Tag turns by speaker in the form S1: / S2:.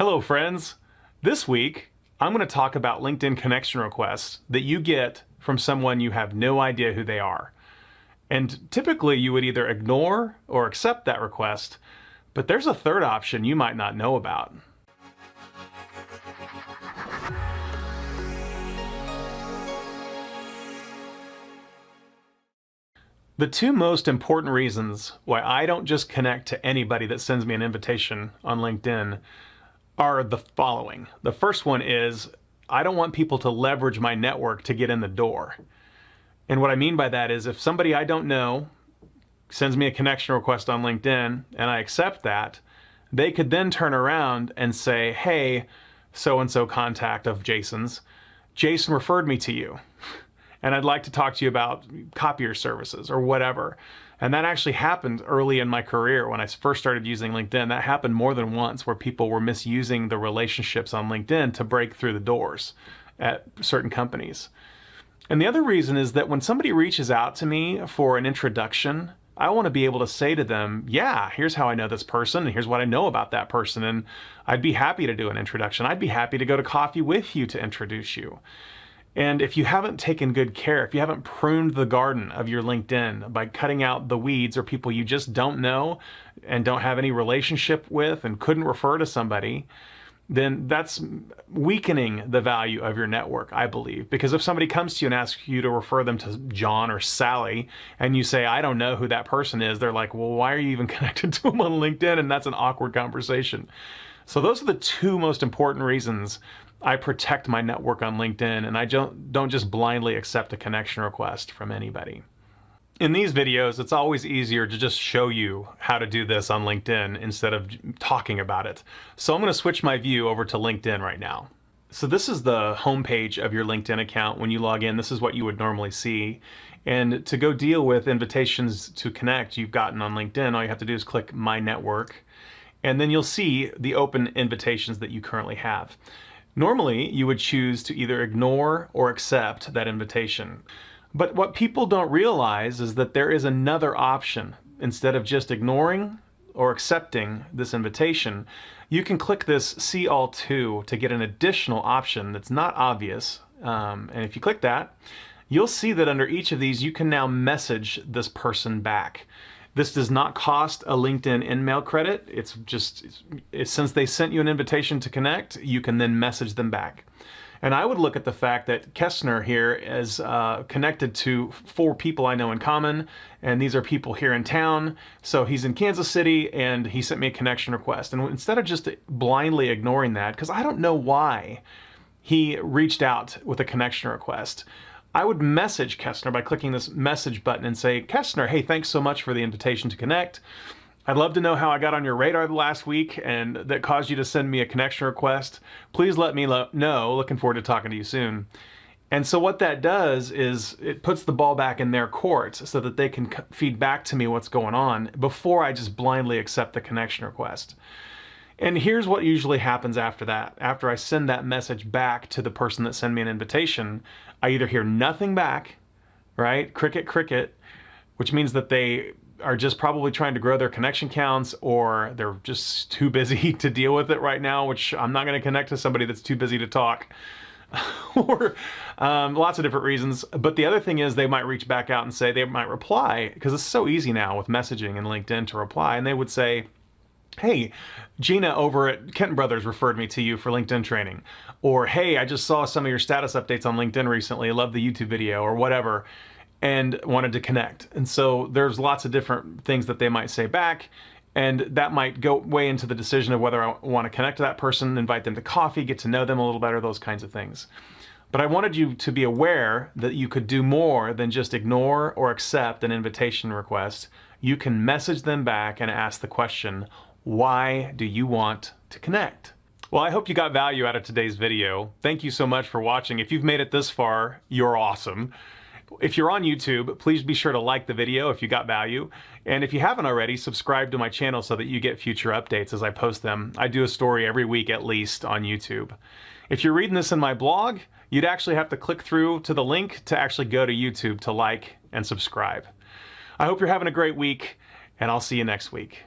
S1: Hello friends! This week, I'm going to talk about LinkedIn connection requests that you get from someone you have no idea who they are. And typically you would either ignore or accept that request, but there's a third option you might not know about. The two most important reasons why I don't just connect to anybody that sends me an invitation on LinkedIn are the following. The first one is I don't want people to leverage my network to get in the door. And what I mean by that is if somebody I don't know sends me a connection request on LinkedIn and I accept that, they could then turn around and say, hey, so-and-so contact of Jason's, Jason referred me to you. And I'd like to talk to you about copier services or whatever. And that actually happened early in my career when I first started using LinkedIn. That happened more than once where people were misusing the relationships on LinkedIn to break through the doors at certain companies. And the other reason is that when somebody reaches out to me for an introduction, I want to be able to say to them, yeah, here's how I know this person, and here's what I know about that person, and I'd be happy to do an introduction. I'd be happy to go to coffee with you to introduce you. And if you haven't taken good care, if you haven't pruned the garden of your LinkedIn by cutting out the weeds or people you just don't know and don't have any relationship with and couldn't refer to somebody, then that's weakening the value of your network, I believe. Because if somebody comes to you and asks you to refer them to John or Sally, and you say, I don't know who that person is, they're like, well, why are you even connected to them on LinkedIn? And that's an awkward conversation. So those are the two most important reasons I protect my network on LinkedIn, and I don't just blindly accept a connection request from anybody. In these videos, it's always easier to just show you how to do this on LinkedIn instead of talking about it. So I'm going to switch my view over to LinkedIn right now. So this is the homepage of your LinkedIn account. When you log in, this is what you would normally see. And to go deal with invitations to connect you've gotten on LinkedIn, all you have to do is click My Network, and then you'll see the open invitations that you currently have. Normally, you would choose to either ignore or accept that invitation. But what people don't realize is that there is another option. Instead of just ignoring or accepting this invitation, you can click this See All To get an additional option that's not obvious. And if you click that, you'll see that under each of these, you can now message this person back. This does not cost a LinkedIn InMail credit. It's since they sent you an invitation to connect, you can then message them back. And I would look at the fact that Kestner here is connected to 4 people I know in common, and these are people here in town. So he's in Kansas City, and he sent me a connection request. And instead of just blindly ignoring that, because I don't know why he reached out with a connection request, I would message Kestner by clicking this message button and say, Kestner, hey, thanks so much for the invitation to connect. I'd love to know how I got on your radar last week and that caused you to send me a connection request. Please let me know. Looking forward to talking to you soon. And so what that does is it puts the ball back in their court so that they can feed back to me what's going on before I just blindly accept the connection request. And here's what usually happens after that. After I send that message back to the person that sent me an invitation, I either hear nothing back, right? Cricket, cricket, which means that they are just probably trying to grow their connection counts, or they're just too busy to deal with it right now, which I'm not going to connect to somebody that's too busy to talk. Or lots of different reasons. But the other thing is they might reach back out and say, they might reply, because it's so easy now with messaging and LinkedIn to reply, and they would say, hey, Gina over at Kenton Brothers referred me to you for LinkedIn training. Or, hey, I just saw some of your status updates on LinkedIn recently. I love the YouTube video or whatever, and wanted to connect. And so there's lots of different things that they might say back, and that might go way into the decision of whether I want to connect to that person, invite them to coffee, get to know them a little better, those kinds of things. But I wanted you to be aware that you could do more than just ignore or accept an invitation request. You can message them back and ask the question, why do you want to connect? Well, I hope you got value out of today's video. Thank you so much for watching. If you've made it this far, you're awesome. If you're on YouTube, please be sure to like the video if you got value. And if you haven't already, subscribe to my channel so that you get future updates as I post them. I do a story every week at least on YouTube. If you're reading this in my blog, you'd actually have to click through to the link to actually go to YouTube to like and subscribe. I hope you're having a great week, and I'll see you next week.